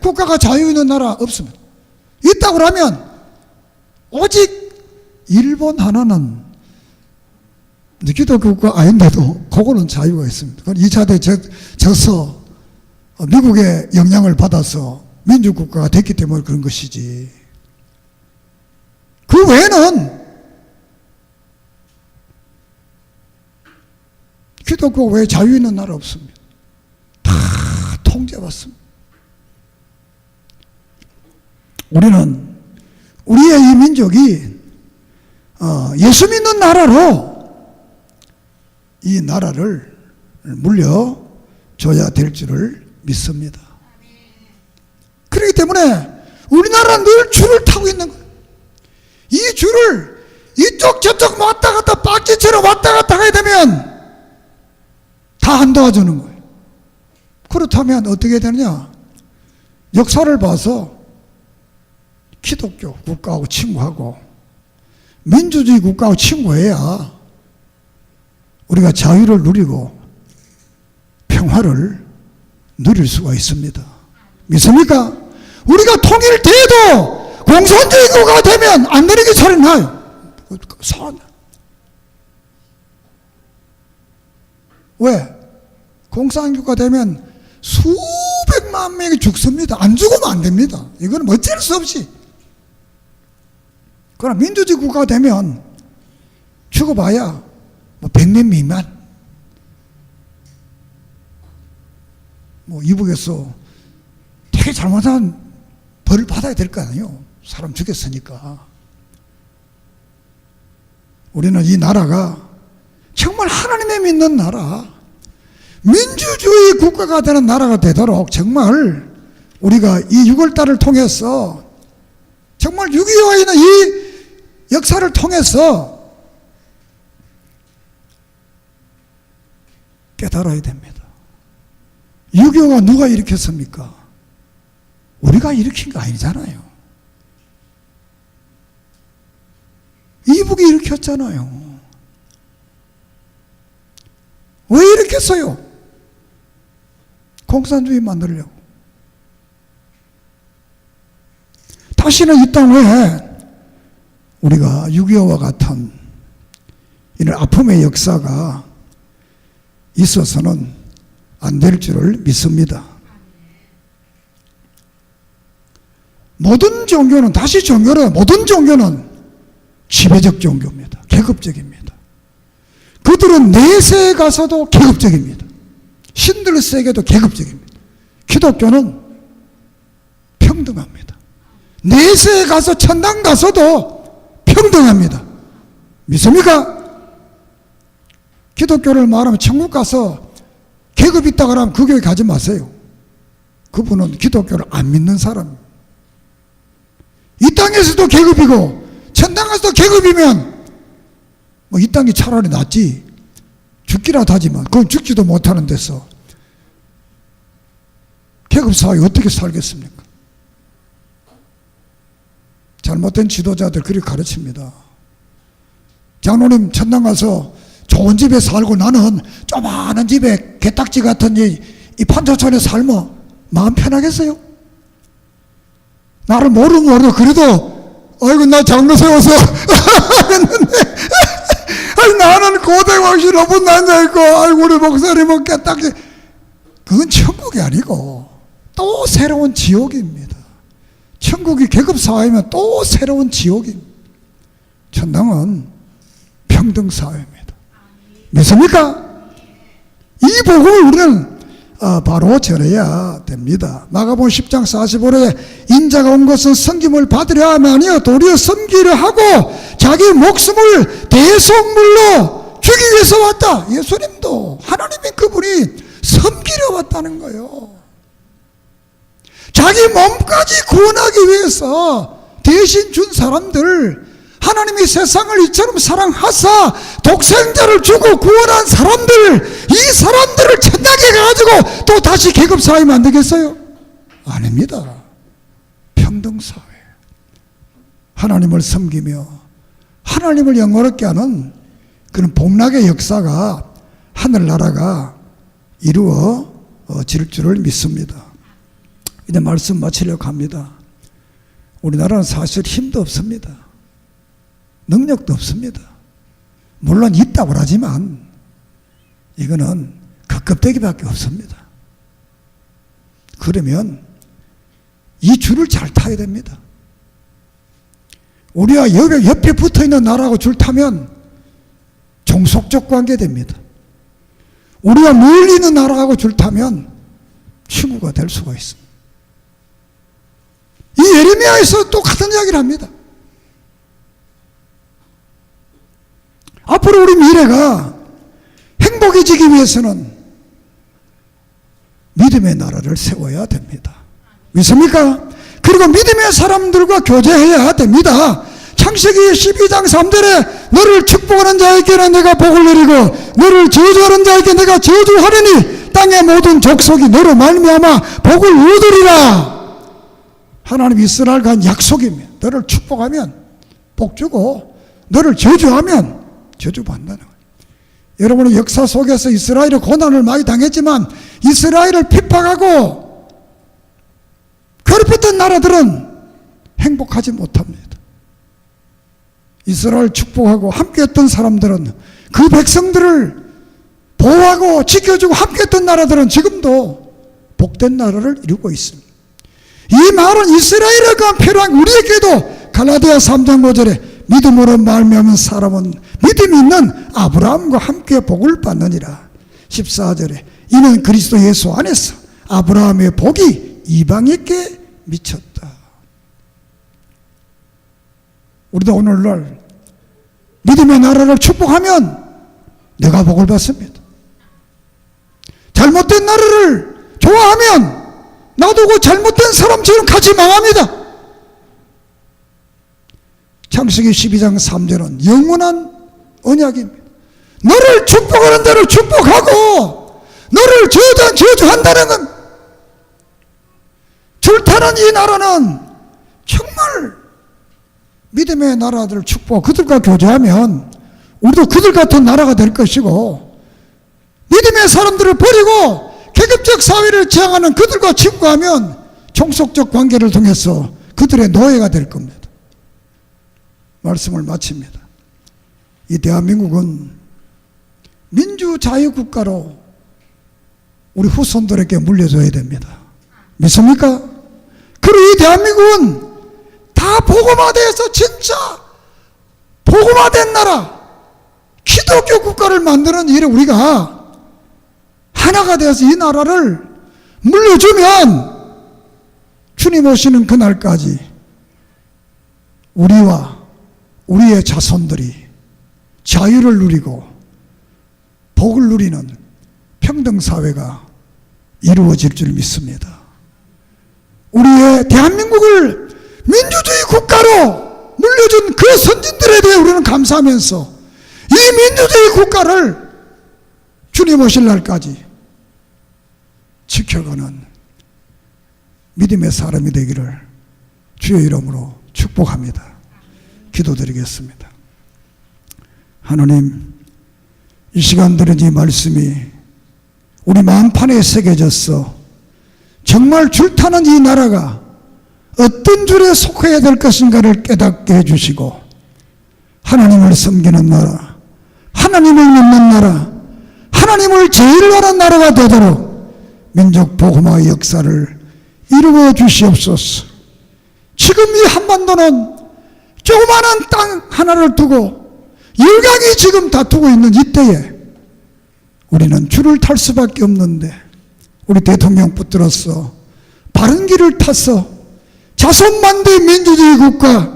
국가가 자유 있는 나라 없습니다. 있다고 하면 오직 일본 하나는 기독교 국가 아닌데도 그거는 자유가 있습니다. 그건 2차 대전 져서 미국의 영향을 받아서 민주국가가 됐기 때문에 그런 것이지. 그 외에는 기독교 외에 자유 있는 나라 없습니다. 다 통제받습니다. 우리는 우리의 이 민족이 예수 믿는 나라로 이 나라를 물려줘야 될 줄을 믿습니다. 그렇기 때문에 우리나라는 늘 줄을 타고 있는 거예요. 이 줄을 이쪽 저쪽 왔다 갔다 박쥐처럼 왔다 갔다 하게 되면 다 안 도와주는 거예요. 그렇다면 어떻게 되느냐? 역사를 봐서 기독교 국가하고 친구하고 민주주의 국가하고 친구해야 우리가 자유를 누리고 평화를 누릴 수가 있습니다. 믿습니까? 우리가 통일돼도 공산주의 국가가 되면 안 되는 게 소리 나요. 왜? 공산주의가 되면 수백만 명이 죽습니다. 안 죽으면 안 됩니다. 이건 어쩔 수 없이. 그러나 민주주의 국가가 되면 죽어봐야 100년 미만. 이북에서 되게 잘못한 벌을 받아야 될 거 아니에요. 사람 죽였으니까. 우리는 이 나라가 정말 하나님의 믿는 나라, 민주주의 국가가 되는 나라가 되도록 정말 우리가 이 6월달을 통해서 정말 6.25에 있는 이 역사를 통해서 깨달아야 됩니다. 6.25가 누가 일으켰습니까? 우리가 일으킨 거 아니잖아요. 이북이 일으켰잖아요. 왜 일으켰어요? 공산주의 만들려고. 다시는 이 땅에 우리가 6.25와 같은 이런 아픔의 역사가 있어서는 안 될 줄을 믿습니다. 모든 종교는, 다시 종교는, 모든 종교는 지배적 종교입니다. 계급적입니다. 그들은 내세에 가서도 계급적입니다. 신들세계도 계급적입니다. 기독교는 평등합니다. 내세에 가서 천당 가서도 평등합니다. 믿습니까? 기독교를 말하면 천국 가서 계급 있다 그러면 그 교회 가지 마세요. 그분은 기독교를 안 믿는 사람입니다. 이 땅에서도 계급이고 천당 가서도 계급이면 이 땅이 차라리 낫지. 죽기라도 하지만 그건 죽지도 못하는 데서 계급사회 어떻게 살겠습니까? 잘못된 지도자들 그렇게 가르칩니다. 장로님 천당 가서 좋은 집에 살고 나는 조그마한 집에 개딱지 같은 이 판자촌에 살면 마음 편하겠어요? 나를 모르고 그래도 아이고 나 장로 세워서 했는데 아니 나는 고대왕실 높은 데 앉아있고 아이고 우리 목사님은 개딱지. 그건 천국이 아니고 또 새로운 지옥입니다. 천국이 계급사회면 또 새로운 지옥입니다. 천당은 평등사회입니다. 믿습니까? 이 복음을 우리는 바로 전해야 됩니다. 마가복음 10장 45절에 인자가 온 것은 섬김을 받으려 하면요 도리어 섬기려 하고 자기 목숨을 대속물로 주기 위해서 왔다. 예수님도 하나님의 그분이 섬기려 왔다는 거예요. 자기 몸까지 구원하기 위해서 대신 준 사람들, 하나님이 세상을 이처럼 사랑하사 독생자를 주고 구원한 사람들, 이 사람들을 천당에 가가지고 또 다시 계급사회 만들겠어요? 아닙니다. 평등사회. 하나님을 섬기며 하나님을 영광롭게 하는 그런 복락의 역사가 하늘나라가 이루어질 줄을 믿습니다. 이제 말씀 마치려고 합니다. 우리나라는 사실 힘도 없습니다. 능력도 없습니다. 물론 있다고 하지만 이거는 겉껍데기밖에 없습니다. 그러면 이 줄을 잘 타야 됩니다. 우리가 옆에 붙어있는 나라하고 줄 타면 종속적 관계 됩니다. 우리가 멀리 있는 나라하고 줄 타면 친구가 될 수가 있습니다. 이 예레미야에서 또 같은 이야기를 합니다. 앞으로 우리 미래가 행복해지기 위해서는 믿음의 나라를 세워야 됩니다. 믿습니까? 그리고 믿음의 사람들과 교제해야 됩니다. 창세기 12장 3절에 너를 축복하는 자에게는 내가 복을 내리고 너를 저주하는 자에게 내가 저주하리니 땅의 모든 족속이 너로 말미암아 복을 얻으리라. 하나님 이스라엘과 한 약속입니다. 너를 축복하면 복 주고 너를 저주하면 저주받는다는 거예요. 여러분의 역사 속에서 이스라엘이 고난을 많이 당했지만 이스라엘을 핍박하고 괴롭혔던 나라들은 행복하지 못합니다. 이스라엘 축복하고 함께했던 사람들은 그 백성들을 보호하고 지켜주고 함께했던 나라들은 지금도 복된 나라를 이루고 있습니다. 이 말은 이스라엘에게 필요한 우리에게도 갈라디아 3장 5절에 믿음으로 말미암은 사람은 믿음이 있는 아브라함과 함께 복을 받느니라. 14절에 이는 그리스도 예수 안에서 아브라함의 복이 이방인에게 미쳤다. 우리도 오늘날 믿음의 나라를 축복하면 내가 복을 받습니다. 잘못된 나라를 좋아하면 나도 그 잘못된 사람처럼 같이 망합니다. 창세기 12장 3절은 영원한 언약입니다. 너를 축복하는 대로 축복하고 너를 저주한다는 건 줄타는 이 나라는 정말 믿음의 나라들을 축복하고 그들과 교제하면 우리도 그들 같은 나라가 될 것이고 믿음의 사람들을 버리고 계급적 사회를 지향하는 그들과 친구하면 종속적 관계를 통해서 그들의 노예가 될 겁니다. 말씀을 마칩니다. 이 대한민국은 민주자유국가로 우리 후손들에게 물려줘야 됩니다. 믿습니까? 그리고 이 대한민국은 다 복음화돼서 진짜 복음화된 나라 기독교 국가를 만드는 일에 우리가 하나가 되어서 이 나라를 물려주면 주님 오시는 그날까지 우리와 우리의 자손들이 자유를 누리고 복을 누리는 평등사회가 이루어질 줄 믿습니다. 우리의 대한민국을 민주주의 국가로 물려준 그 선진들에 대해 우리는 감사하면서 이 민주주의 국가를 주님 오실 날까지 지켜가는 믿음의 사람이 되기를 주의 이름으로 축복합니다. 기도드리겠습니다. 하나님, 이 시간 들은 이 말씀이 우리 마음판에 새겨졌어 정말 줄타는 이 나라가 어떤 줄에 속해야 될 것인가를 깨닫게 해주시고 하나님을 섬기는 나라, 하나님을 믿는 나라, 하나님을 제일 원하는 나라가 되도록 민족 복음화의 역사를 이루어 주시옵소서. 지금 이 한반도는 조그마한 땅 하나를 두고 열강이 지금 다투고 있는 이때에 우리는 줄을 탈 수밖에 없는데 우리 대통령 붙들어서 바른 길을 타서 자손만대 민주주의 국가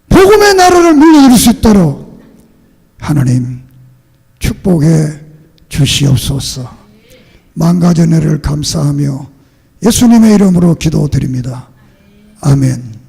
복음의 나라를 물려줄 수 있도록 하나님 축복해 주시옵소서. 만가전 은혜를 감사하며 예수님의 이름으로 기도드립니다. 아멘.